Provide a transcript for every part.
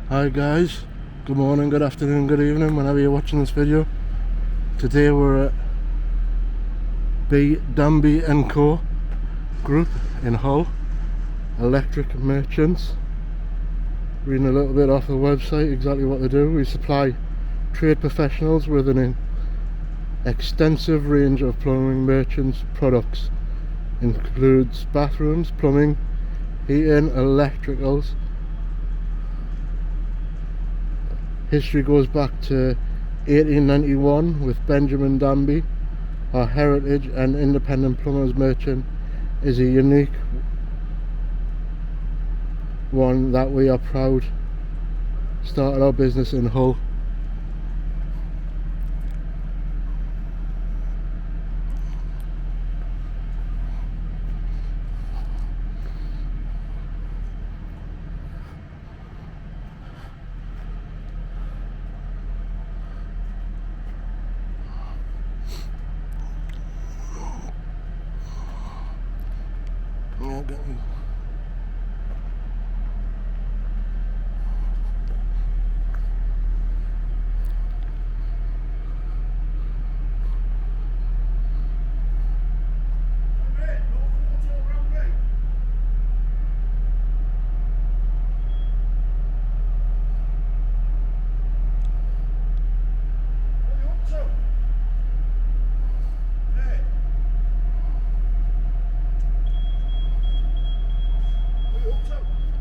Hi guys, good morning, good afternoon, good evening, whenever you're watching this video. Today we're at Danby & Co group in Hull, electric merchants. Reading a little bit off the website exactly what they do. We supply trade professionals with an extensive range of plumbing merchants products. Includes bathrooms, plumbing, heating, electricals. History goes back to 1891 with Benjamin Danby. Our heritage and independent plumbers merchant is a unique one that we are proud started our business in Hull.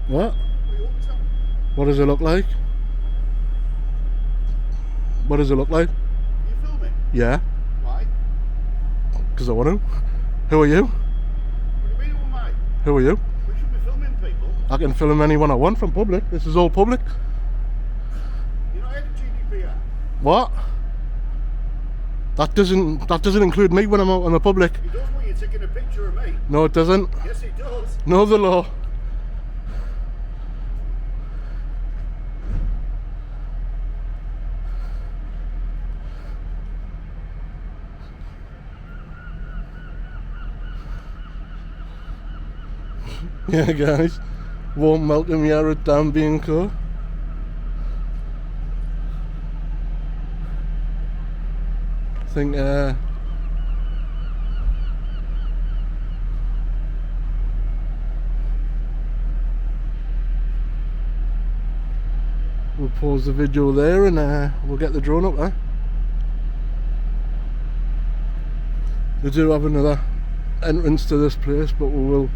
What? What does it look like? What does it look like? Are you filming? Yeah. Why? Because I want to. Who are you? What do you mean, who am I? Who are you? We should be filming people. I can film anyone I want from public. This is all public. You're not head of G.D.P.R. What? That doesn't include me when I'm out in the public. It does when you're taking a picture of me. No, it doesn't. Yes, it does. Know the law. Yeah guys, warm welcome here at Danby & Co. I think we'll pause the video there and we'll get the drone up there. They do have another entrance to this place, but we will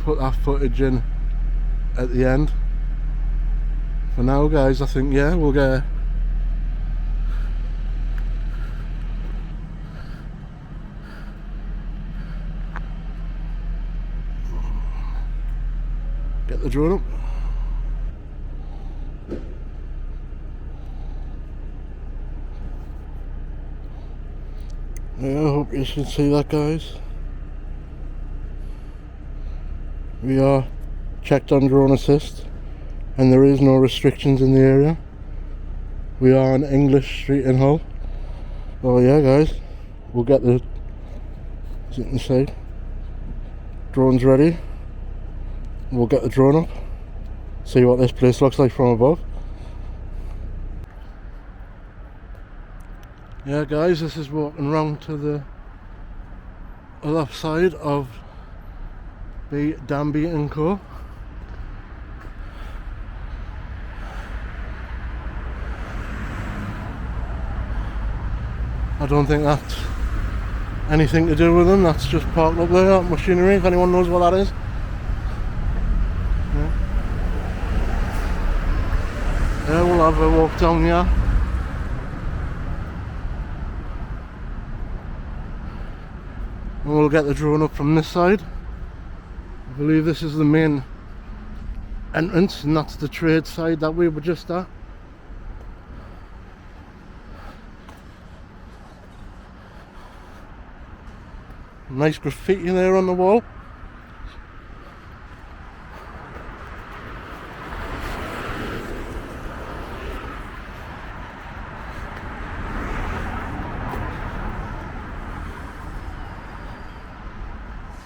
put that footage in at the end. For now guys, I think yeah, we'll get the drone up. Yeah, I hope you can see that guys. We are checked on drone assist and there is no restrictions in the area. We are on English Street in Hull. Oh yeah guys, we'll get the, as you can see, drone's ready. We'll get the drone up, see what this place looks like from above. Yeah guys, this is walking around to the other side of Danby & Co. I don't think that's anything to do with them, that's just parked up there, that machinery, if anyone knows what that is. Yeah, we'll have a walk down here. And we'll get the drone up from this side. I believe this is the main entrance and that's the trade side that we were just at. Nice graffiti there on the wall.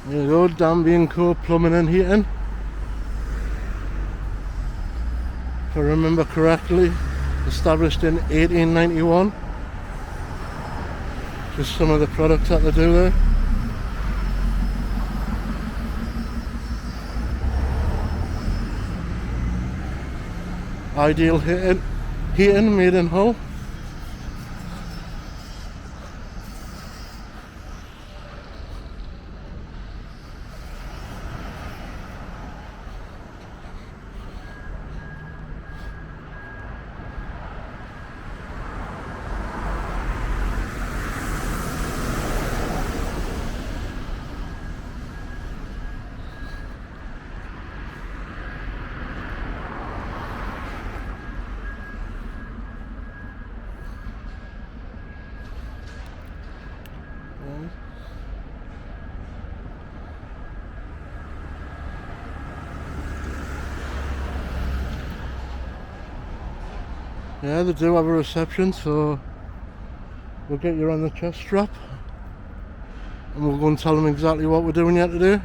There you go, Danby & Co plumbing and heating. if I remember correctly, established in 1891. Just some of the products that they do there. Ideal heating made in Hull. Yeah, they do have a reception, so we'll get you on the chest strap and we'll go and tell them exactly what we're doing here today.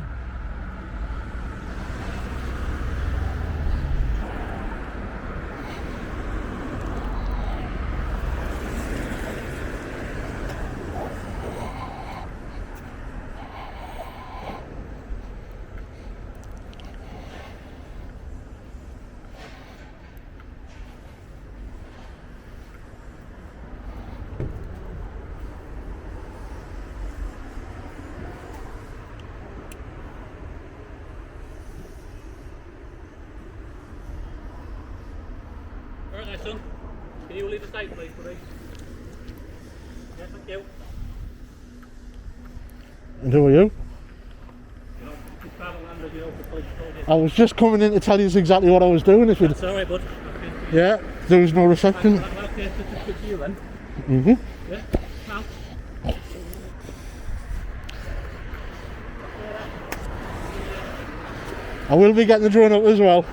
Alright, nice son. Can you leave the state, please, buddy? Yeah, thank you. And who are you? You know, it's private land, you know, for police told you. I was just coming in to tell you exactly what I was doing. If you, That's alright, bud. yeah, there was no reception. Okay, so just to you then. Yeah, now. I will be getting the drone up as well.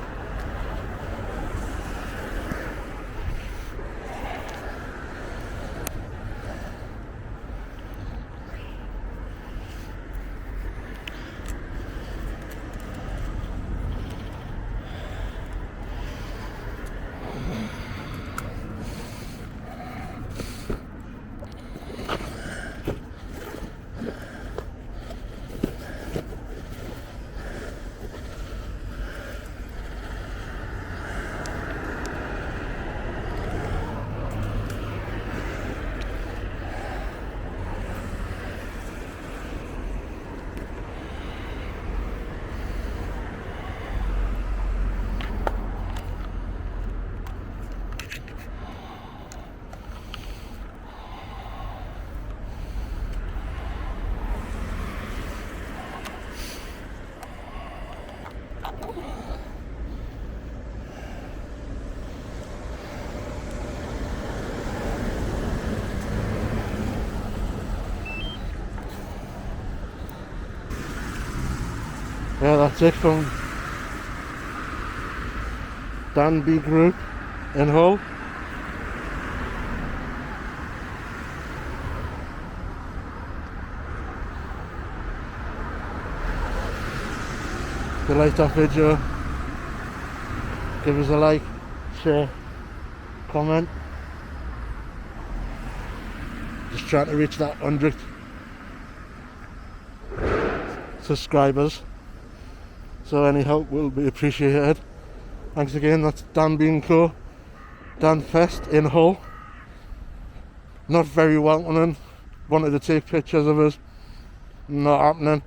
Yeah, that's it from Danby Group in Hull. If you like that video, give us a like, share, comment. Just trying to reach that 100 subscribers. So any help will be appreciated. Thanks again. That's Danby & Co. Danfest in Hull. Not very welcoming. Wanted to take pictures of us. Not happening.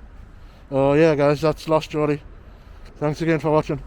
Oh yeah guys, that's Lost Jody. Thanks again for watching.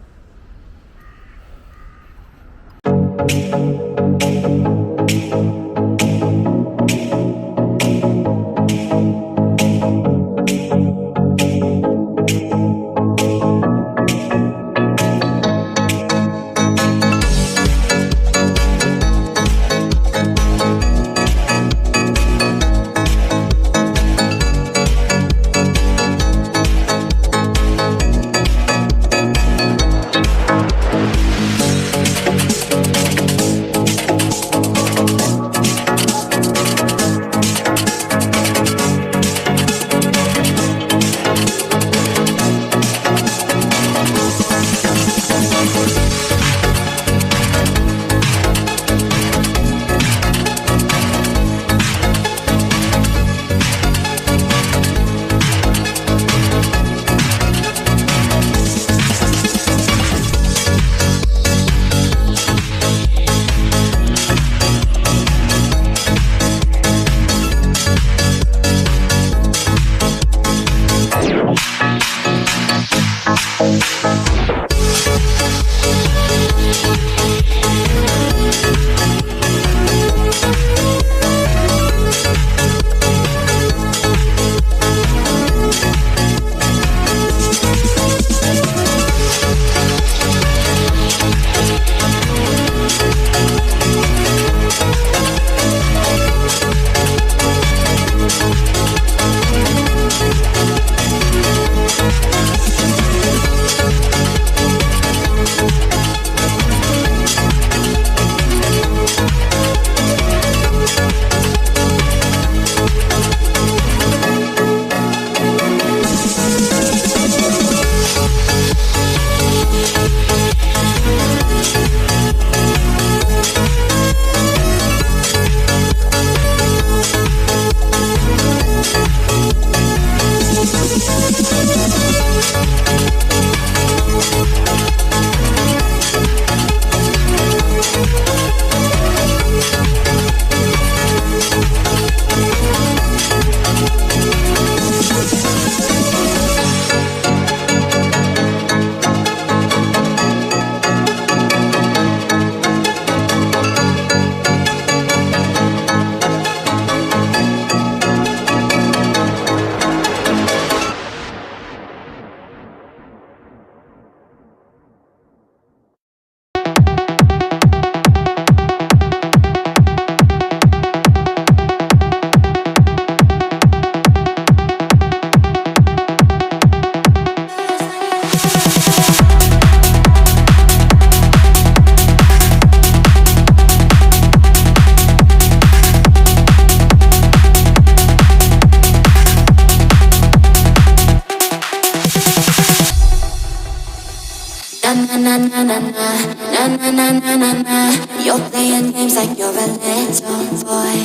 na na na na na na na na na. You're playing games like you're a little boy.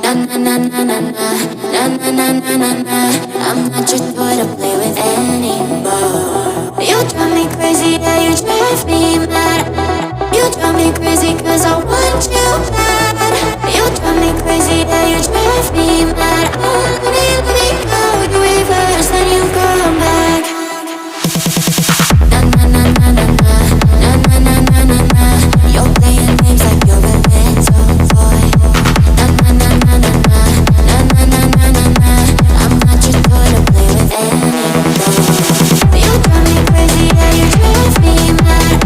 Na na na na na na na na na na na na. I'm not your toy to play with anymore. You drive me crazy, yeah, you drive me mad. You drive me crazy 'cause I want you bad. You drive me crazy, yeah, you drive me mad. Oh, let me go, you reverse, then you come back. Na na na na na na na na na na na na. You're playing games like you're a little boy. Na na na na na na na na na na na na. I'm not your toy to play with anymore. You drive me crazy, yeah, you drive me mad.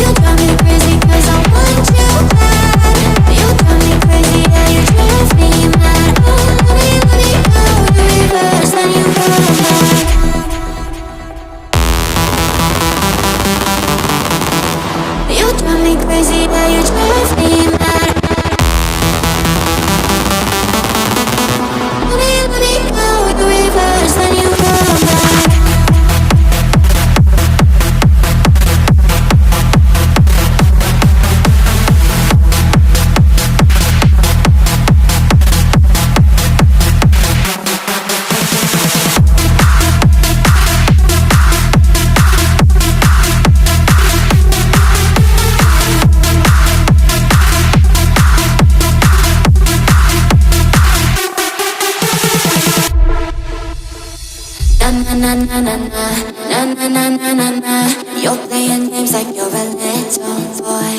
You drive me crazy 'cause I want you bad. You drive me crazy, yeah, you drive me mad. Oh, let me go, you reverse, then you come back. You drive me crazy, yeah, you drive me mad. Let me go, you reverse, then you come back. Na na na na na na na na na na. You're playing games like you're a little boy.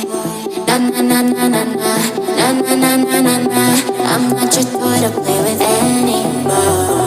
Na na na na na na na na na na na. I'm not your toy to play with anymore.